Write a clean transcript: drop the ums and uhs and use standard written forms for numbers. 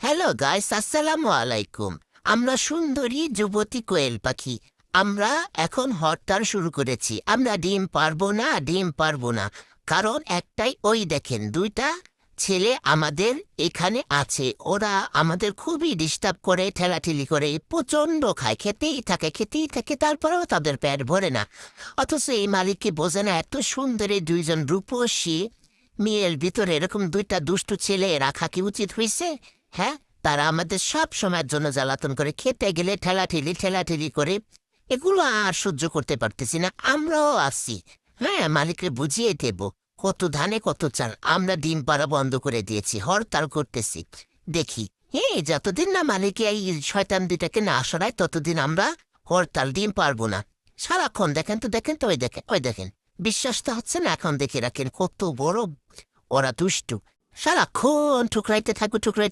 Hello guys, আসসালামু আলাইকুম। আমরা সুন্দরী যুবতী কোয়েল পাখি। আমরা এখন হরতাল শুরু করেছি। আমরা ডিম পারবো না। কারণ একটাই, ওই দেখেন দুইটা ছেলে আমাদের এখানে আছে। ওরা আমাদের খুবই ডিস্টার্ব করে, ঠেলাঠেলি করে, প্রচণ্ড খায়, খেতেই থাকে, তারপরেও তাদের পেট ভরে না। অথচ এই মালিককে বোঝে না, এত সুন্দরী দুইজন রূপসী মেয়ের ভিতরে এরকম দুইটা দুষ্টু ছেলে রাখা কি উচিত হয়েছে? হ্যাঁ, তারা আমাদের সব সময়ের জন্য জ্বালাতন করে, খেতে গেলে ঠেলাঠেলি করে। এগুলো আর সহ্য করতে পারতেছি না। আমরাও আসছি। হ্যাঁ, মালিককে বুঝিয়ে দেব। কত ধানে কত চাল, আমরা ডিম পাড়া বন্ধ করে দিয়েছি, হরতাল করতেছি। দেখি, যতদিন না মালিকে এই শয়তান দুটাকে না সরায় ততদিন আমরা হরতাল, ডিম পারবো না। সারাক্ষণ দেখেন তো, ওই দেখেন। বিশ্বাস তো হচ্ছে না, এখন দেখে রাখেন কত বড় ওরা দুষ্টু। সারাক্ষণ ঠুকরাইতে